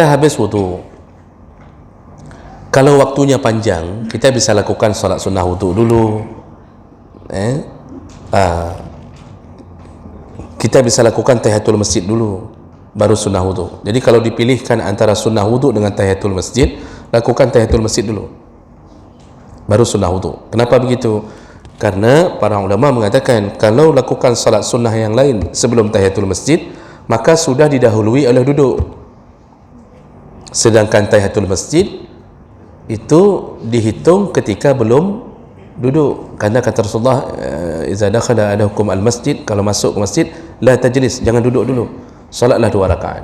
kita habis wudu, kalau waktunya panjang, kita bisa lakukan solat sunnah wudu dulu. Kita bisa lakukan tahiyatul masjid dulu, baru sunnah wudu. Jadi kalau dipilihkan antara sunnah wudu dengan tahiyatul masjid, lakukan tahiyatul masjid dulu, baru sunnah wudu. Kenapa begitu? Karena para ulama mengatakan kalau lakukan salat sunnah yang lain sebelum tahiyatul masjid, maka sudah didahului oleh duduk. Sedangkan tahiyatul masjid itu dihitung ketika belum duduk. Karena kata Rasulullah, iza dakhala ahadukum al-masjid, kalau masuk ke masjid, la tajlis, jangan duduk dulu, salatlah 2 rakaat.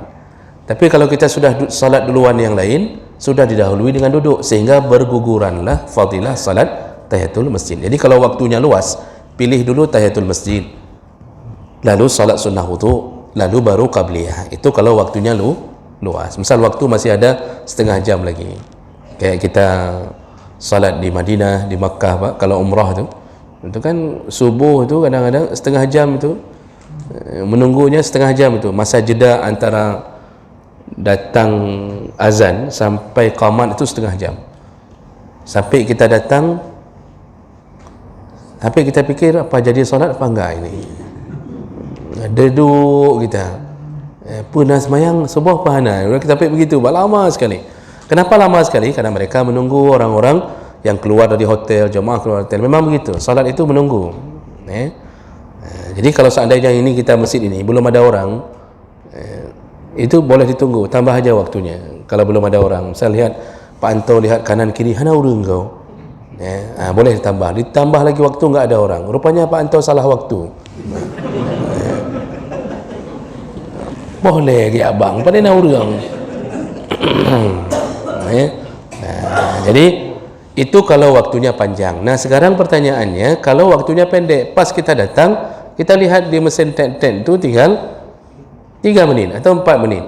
Tapi kalau kita sudah salat duluan yang lain, sudah didahului dengan duduk, sehingga berguguranlah fadilah salat tahiyatul masjid. Jadi kalau waktunya luas, pilih dulu tahiyatul masjid, lalu salat sunnah wudu, lalu baru qabliyah. Itu kalau waktunya luas. Misal waktu masih ada setengah jam lagi, kayak kita salat di Madinah, di Makkah, Pak, kalau umrah itu kan subuh itu kadang-kadang setengah jam itu, menunggunya setengah jam itu, masa jeda antara datang azan sampai qamat itu setengah jam. Sampai kita datang, sampai kita fikir apa jadi solat apa enggak ini, duduk kita pun semayang sebuah pahana, kita sampai begitu, lama sekali. Kenapa lama sekali? Karena mereka menunggu orang-orang yang keluar dari hotel, jemaah keluar hotel. Memang begitu, salat itu menunggu. Jadi kalau seandainya ini kita masjid ini belum ada orang, itu boleh ditunggu, tambah aja waktunya. Kalau belum ada orang, saya lihat Pak Anto lihat kanan kiri, hana urung kau, boleh ditambah lagi waktu, enggak ada orang. Rupanya Pak Anto salah waktu. Boleh ya abang, pada nak urung. Jadi itu kalau waktunya panjang. Nah sekarang pertanyaannya, kalau waktunya pendek, pas kita datang, kita lihat di mesin ten itu tinggal 3 menit atau 4 menit.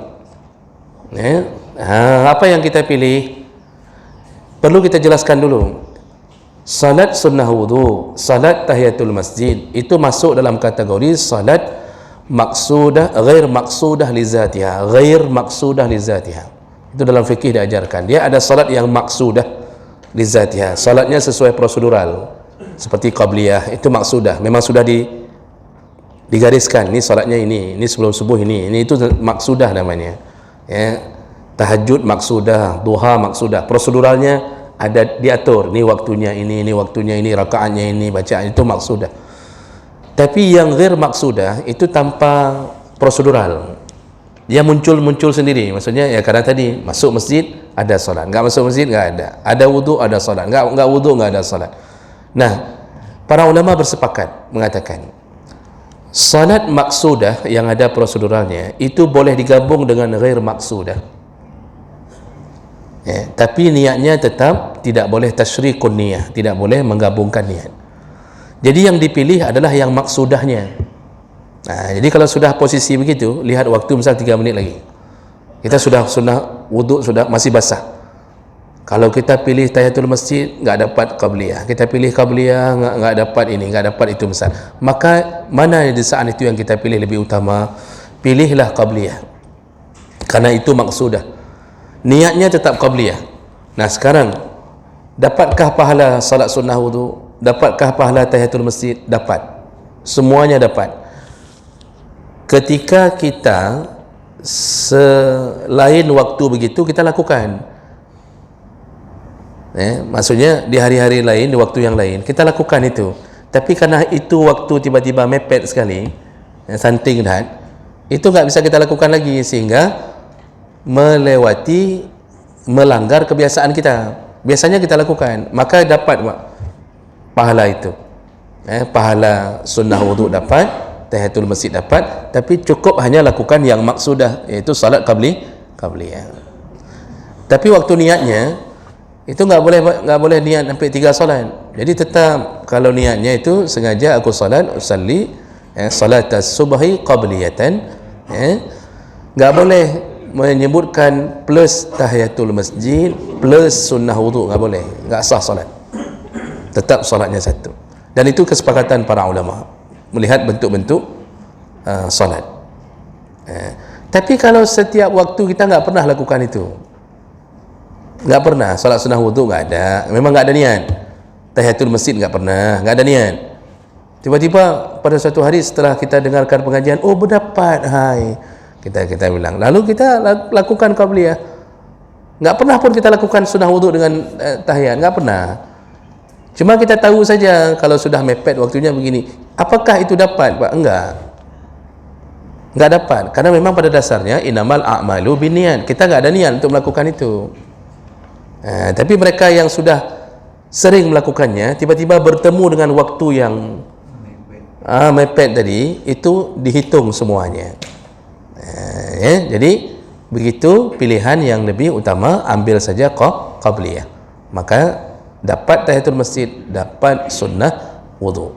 Apa yang kita pilih? Perlu kita jelaskan dulu. Salat sunnah wudu, salat tahiyatul masjid, itu masuk dalam kategori salat maqsudah, ghair maqsudah li zatiha, ghair maqsudah li zatiha. Itu dalam fikih diajarkan. Dia ada salat yang maqsudah li zatiha, salatnya sesuai prosedural, seperti qabliyah, itu maqsudah, memang sudah digariskan, ini salatnya ini sebelum subuh ini itu maqsudah namanya. Tahajud maqsudah, duha maqsudah, proseduralnya ada diatur, ini waktunya ini waktunya ini, rakaatnya ini, bacaan itu maqsudah. Tapi yang ghair maqsudah itu tanpa prosedural, dia muncul sendiri. Maksudnya ya karena tadi masuk masjid ada salat, enggak masuk masjid enggak ada wudu ada salat, enggak wudu enggak ada salat. Nah, para ulama bersepakat mengatakan salat maqsudah yang ada proseduralnya itu boleh digabung dengan ghair maqsudah. Tapi niatnya tetap tidak boleh tasyrikun niyah, tidak boleh menggabungkan niat. Jadi yang dipilih adalah yang maksudahnya. Jadi kalau sudah posisi begitu, lihat waktu misal 3 menit lagi, kita sudah wudu, sudah masih basah. Kalau kita pilih tahiyatul masjid, enggak dapat qabliyah, kita pilih qabliyah, enggak dapat ini, enggak dapat itu misal, maka mana di saat itu yang kita pilih lebih utama? Pilihlah qabliyah, karena itu maksudah, niatnya tetap qabliyah. Nah sekarang, dapatkah pahala salat sunnah wudu? Dapatkah pahala tahiyatul masjid? Dapat, semuanya dapat. Ketika kita selain waktu begitu kita lakukan, maksudnya di hari-hari lain, di waktu yang lain kita lakukan itu. Tapi karena itu waktu tiba-tiba mepet sekali, something that, itu nggak bisa kita lakukan lagi, sehingga melanggar kebiasaan kita. Biasanya kita lakukan, maka dapat pahala itu. Pahala sunnah wudu dapat, tahiyatul masjid dapat, tapi cukup hanya lakukan yang maksudah, yaitu salat qabliyah. Tapi waktu niatnya itu nggak boleh niat sampai 3 salat. Jadi tetap kalau niatnya itu sengaja aku salat usalli salat as-subhi qabliyatan, nggak boleh menyebutkan plus tahiyatul masjid plus sunnah wudu, nggak boleh, nggak sah salat. Tetap salatnya satu. Dan itu kesepakatan para ulama melihat bentuk-bentuk salat. Tapi kalau setiap waktu kita nggak pernah lakukan itu, nggak pernah, solat sunnah wudhu nggak ada, memang nggak ada niat, tahiyatul masjid nggak pernah, nggak ada niat. Tiba-tiba pada suatu hari setelah kita dengarkan pengajian, oh berdapat, hai, kita bilang, lalu kita lakukan qabliyah. Nggak pernah pun kita lakukan sunnah wudhu dengan tahiyat, nggak pernah. Cuma kita tahu saja kalau sudah mepet waktunya begini. Apakah itu dapat, Pak? Enggak dapat, karena memang pada dasarnya innamal a'malu binniyat, kita nggak ada niat untuk melakukan itu. Tapi mereka yang sudah sering melakukannya, tiba-tiba bertemu dengan waktu yang mepet tadi, itu dihitung semuanya. Jadi begitu pilihan yang lebih utama, ambil saja qabliyah, maka dapat tahiyatul masjid, dapat sunnah wudhu.